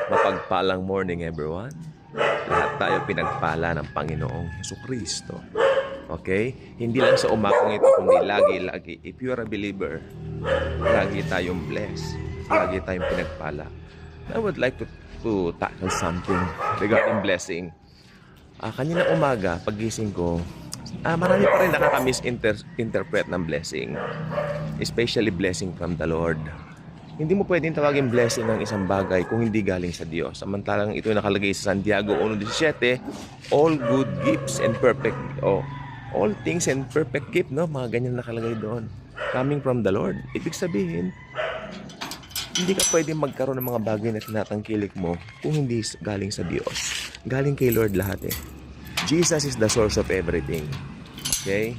Mapagpalang morning, everyone. Lahat tayo pinagpala ng Panginoong Jesucristo. Okay? Hindi lang sa umakong ito, kundi lagi. If you are a believer, lagi tayong blessed. Lagi tayong pinagpala. I would like to tackle something regarding blessing. Kanina umaga, pagising ko, marami pa rin nakaka-misinterpret ng blessing. Especially blessing from the Lord. Hindi mo pwedeng tawagin blessing ang isang bagay kung hindi galing sa Diyos. Samantalang ito nakalagay sa Santiago 1:17, all good gifts and perfect, all things and perfect gift, no? Mga ganyan nakalagay doon. Coming from the Lord. Ibig sabihin, hindi ka pwedeng magkaroon ng mga bagay na tinatangkilik mo kung hindi galing sa Diyos. Galing kay Lord lahat eh. Jesus is the source of everything. Okay?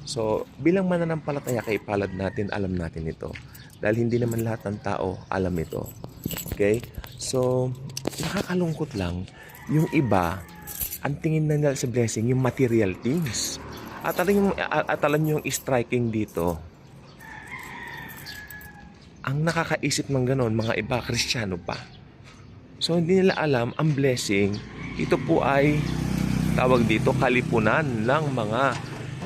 So, bilang mananampalataya kay palad natin, alam natin ito. Dahil hindi naman lahat ng tao alam ito. Okay? So, nakakalungkot lang. Yung iba, ang tingin na nila sa blessing, yung material things. At alam nyo yung striking dito. Ang nakakaisip ng ganon, mga iba, Kristiyano pa. So, hindi nila alam, ang blessing, ito po ay, tawag dito, kalipunan ng mga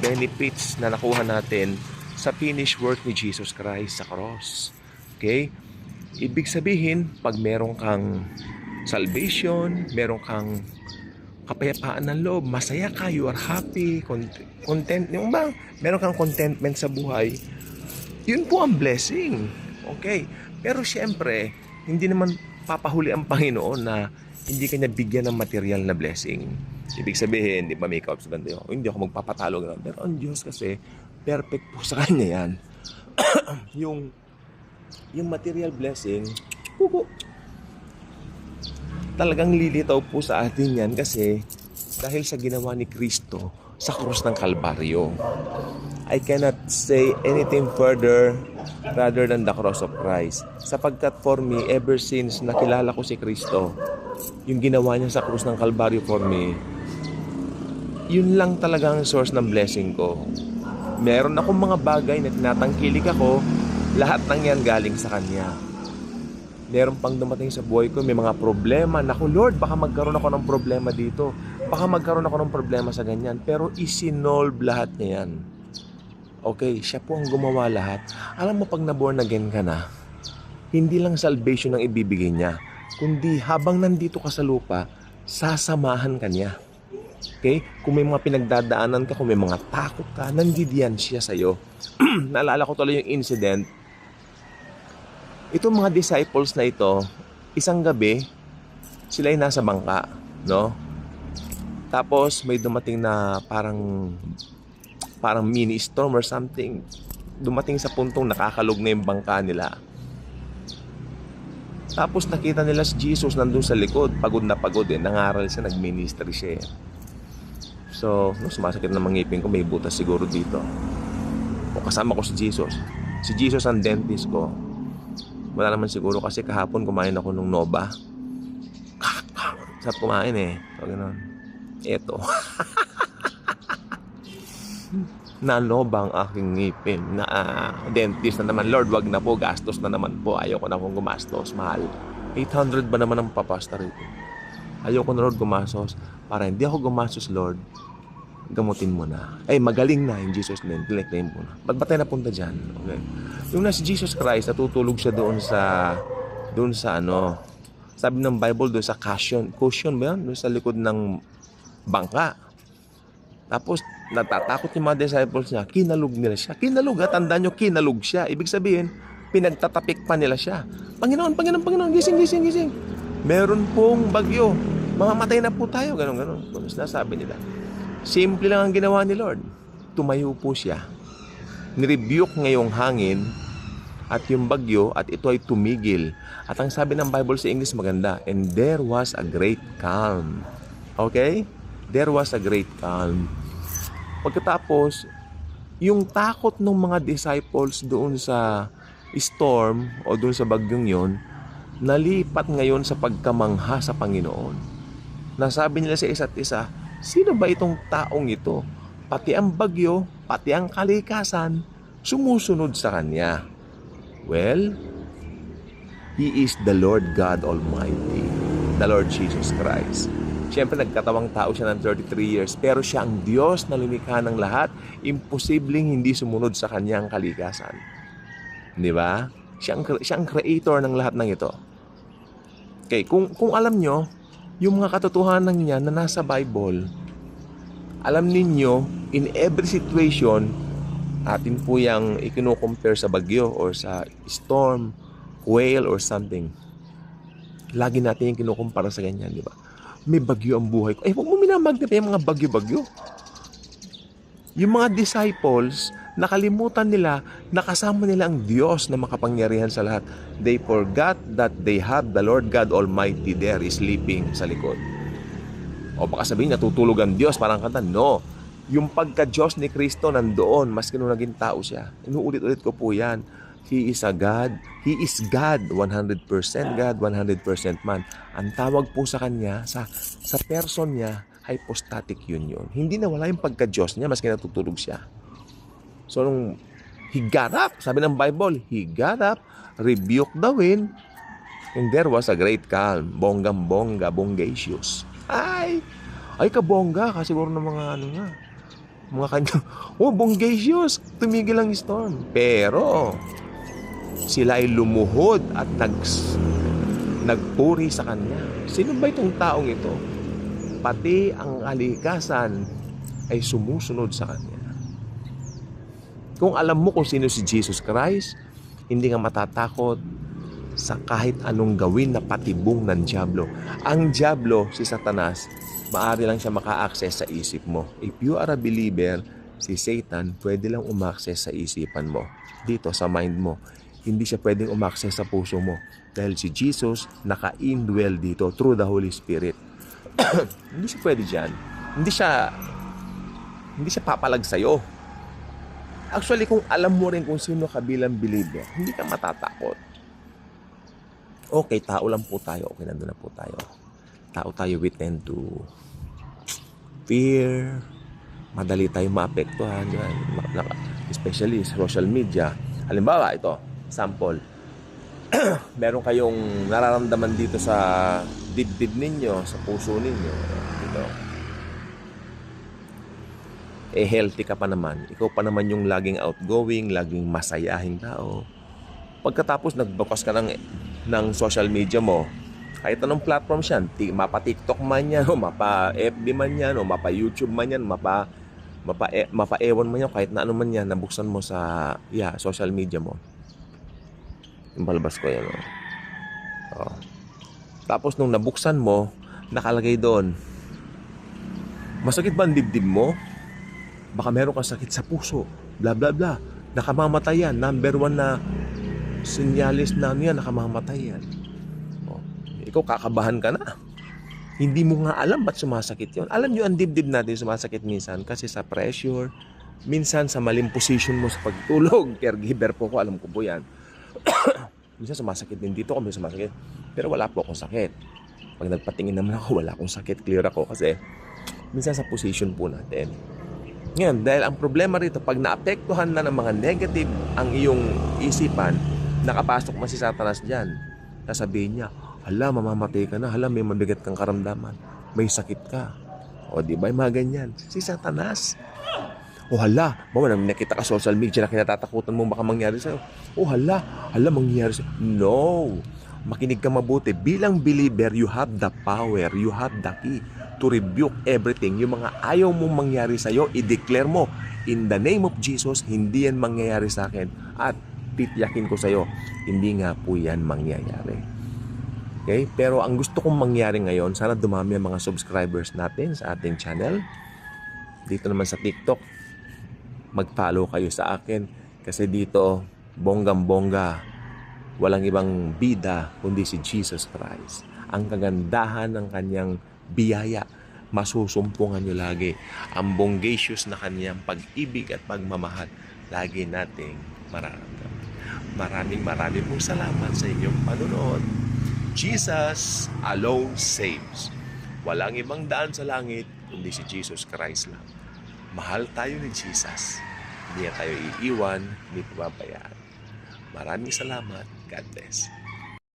benefits na nakuha natin sa finished work ni Jesus Christ sa cross. Okay? Ibig sabihin, pag meron kang salvation, meron kang kapayapaan ng loob, masaya ka, you are happy, content, yung bang meron kang contentment sa buhay, yun po ang blessing. Okay? Pero syempre, hindi naman papahuli ang Panginoon na hindi kanya bigyan ng material na blessing. Ibig sabihin, di ba may kaups banda yun? Hindi ako magpapatalo gano'n. Pero ang Diyos kasi, perfect po sa kanya yan. yung material blessing, talagang lilitaw po sa atin yan kasi dahil sa ginawa ni Kristo sa krus ng Kalbaryo. I cannot say anything further rather than the cross of Christ. Sapagkat for me, ever since nakilala ko si Kristo, yung ginawa niya sa krus ng Kalbaryo for me, yun lang talaga ang source ng blessing ko. Meron akong mga bagay na tinatangkilik ako, lahat ng yan galing sa Kanya. Meron pang dumating sa buhay ko, may mga problema. Naku Lord, baka magkaroon ako ng problema dito. Baka magkaroon ako ng problema sa ganyan. Pero isinolve lahat niya yan. Okay, siya po ang gumawa lahat. Alam mo pag na-born again ka na, hindi lang salvation ang ibibigay niya, kundi habang nandito ka sa lupa, sasamahan ka niya. Okay? Kung may mga pinagdadaanan ka, kung may mga takot ka, nandidiyan siya sa'yo. Naalala ko tuloy yung incident. Itong mga disciples na ito, isang gabi, sila ay nasa bangka, no? Tapos may dumating na parang mini storm or something. Dumating sa puntong nakakalog na yung bangka nila. Tapos nakita nila si Jesus nandun sa likod, pagod na pagod eh. Nangaral siya, nag-ministry siya eh. So, sumasakit na mga ngipin ko, may butas siguro dito. O kasama ko si Jesus. Si Jesus ang dentist ko. Wala naman siguro kasi kahapon kumain ako nung Nova. Sarap kumain eh. So, ganun. Eto. Nanoba ang aking ngipin. Dentist na naman. Lord, wag na po. Gastos na naman po. Ayoko na kong gumastos. Mahal. 800 ba naman ang papasta rito? Ayoko na Lord gumastos. Para hindi ako gumastos, Lord, gamutin mo na. Magaling na in Jesus' name. Claim mo na. Ba't ba tayo napunta dyan? Okay. Yung na si Jesus Christ, natutulog siya doon sa ano, sabi ng Bible doon sa cushion ba yun? Doon sa likod ng bangka. Tapos, natatakot yung mga disciples niya. Kinalug nila siya. Tandaan nyo, kinalug siya. Ibig sabihin, pinagtatapik pa nila siya. Panginoon, gising. Meron pong bagyo. Mamamatay na po tayo. Ganon. Sinasabi nila. Simple lang ang ginawa ni Lord. Tumayo po siya. Nirebuke ngayong hangin at yung bagyo at ito ay tumigil. At ang sabi ng Bible sa English maganda, and there was a great calm. Okay? There was a great calm. Pagkatapos, yung takot ng mga disciples doon sa storm o doon sa bagyong yon, nalipat ngayon sa pagkamangha sa Panginoon. Nasabi nila sa isa't isa, sino ba itong taong ito? Pati ang bagyo, pati ang kalikasan, sumusunod sa Kanya. Well, He is the Lord God Almighty, the Lord Jesus Christ. Siyempre, nagkatawang tao siya ng 33 years, pero siya ang Diyos na lumikha ng lahat. Imposibleng hindi sumunod sa kanyang kalikasan. Di ba? Siya ang creator ng lahat ng ito. Okay, kung alam nyo, yung mga katotohanan niya na nasa Bible, alam ninyo, in every situation, atin po yung ikino-compare sa bagyo or sa storm, whale or something. Lagi natin yung kinukumpara sa ganyan, di ba? May bagyo ang buhay ko. Huwag mo minamagnify yung mga bagyo-bagyo. Yung mga disciples, nakalimutan nila, nakasama nila ang Diyos na makapangyarihan sa lahat. They forgot that they have the Lord God Almighty there sleeping sa likod. O baka sabihin, natutulog ang Diyos, parang kanta. No. Yung pagka-Diyos ni Kristo nandoon, maski nung naging tao siya. Inuulit-ulit ko po yan. He is a God. He is God. 100% God, 100% man. Ang tawag po sa kanya, sa person niya, hypostatic union. Hindi nawala yung pagka-Diyos niya, maski natutulog siya. So, nung he got up, sabi ng Bible, he got up, rebuked the wind, and there was a great calm. Bonggang-bongga, bongacious. Ay kabongga, kasi siguro ng mga mga kanya, bongacious, tumigil ang storm. Pero, sila ay lumuhod at nagpuri sa kanya. Sino ba itong taong ito? Pati ang kalikasan ay sumusunod sa kanya. Kung alam mo kung sino si Jesus Christ, hindi ka matatakot sa kahit anong gawin na patibong ng dyablo. Ang dyablo, si Satanas, maaari lang siya maka-access sa isip mo. If you are a believer, si Satan pwede lang umaccess sa isipan mo. Dito sa mind mo. Hindi siya pwedeng umaccess sa puso mo. Dahil si Jesus naka-indwell dito through the Holy Spirit. Hindi siya pwede dyan. Hindi siya papalag sa'yo. Actually, kung alam mo rin kung sino ka bilang believer, hindi ka matatakot. Okay, tao lang po tayo. Okay, nandun na po tayo. Tao tayo, we tend to fear. Madali tayo maapektuhan. Especially sa social media. Halimbawa, ito, sample. Meron kayong nararamdaman dito sa dibdib ninyo, sa puso ninyo. Dito. Healthy ka pa naman. Ikaw pa naman yung laging outgoing, laging masayahing tao. Pagkatapos nagbukas ka ng social media mo, kahit anong platform siya, mapa-TikTok man yan, o mapa-FB man yan, o mapa-YouTube man yan, mapa-ewan man yan, kahit na ano man yan, nabuksan mo sa social media mo. Yung palabas ko yan. Oh. Tapos nung nabuksan mo, nakalagay doon, masakit ba ang dibdib mo? Baka meron kang sakit sa puso, bla bla bla. Nakamamatay yan. Number 1 na sinyalis na yan, nakamamatay yan. Oh, ikaw kakabahan ka na. Hindi mo nga alam ba't sumasakit yun. Alam nyo, ang dibdib natin sumasakit minsan kasi sa pressure, minsan sa maling position mo sa pagtulog. Caregiver po ko, alam ko po yan. Minsan sumasakit din dito, kami sumasakit. Pero wala po akong sakit. Pag nagpatingin naman ako, wala akong sakit. Clear ako kasi minsan sa position po natin. Ngayon, dahil ang problema rito, pag naapektuhan na ng mga negative ang iyong isipan, nakapasok man si Satanas dyan. Sasabihin niya, hala, mamamatay ka na. Hala, may mabigat kang karamdaman. May sakit ka. O, di ba? Mga ganyan. Si Satanas. O, hala, bawa nang nakita ka social media na kinatatakutan mo baka mangyari sa'yo. O, hala, mangyari sa'yo. No. Makinig ka mabuti. Bilang believer, you have the power. You have the key to rebuke everything. Yung mga ayaw mong mangyari sa'yo, i-declare mo, in the name of Jesus, hindi yan mangyayari sa akin. At titiyakin ko sa'yo, hindi nga po yan mangyayari. Okay? Pero ang gusto kong mangyari ngayon, sana dumami ang mga subscribers natin sa ating channel. Dito naman sa TikTok, mag-follow kayo sa akin. Kasi dito, bonggang-bongga, walang ibang bida kundi si Jesus Christ. Ang kagandahan ng kanyang biyaya, masusumpungan nyo lagi. Ang bongacious na kanyang pag-ibig at pagmamahal, lagi nating mararamdaman. Maraming pong salamat sa inyong panunood. Jesus alone saves. Walang ibang daan sa langit kundi si Jesus Christ lang. Mahal tayo ni Jesus. Hindi tayo iiwan, hindi pababayaan. Maraming salamat. God bless.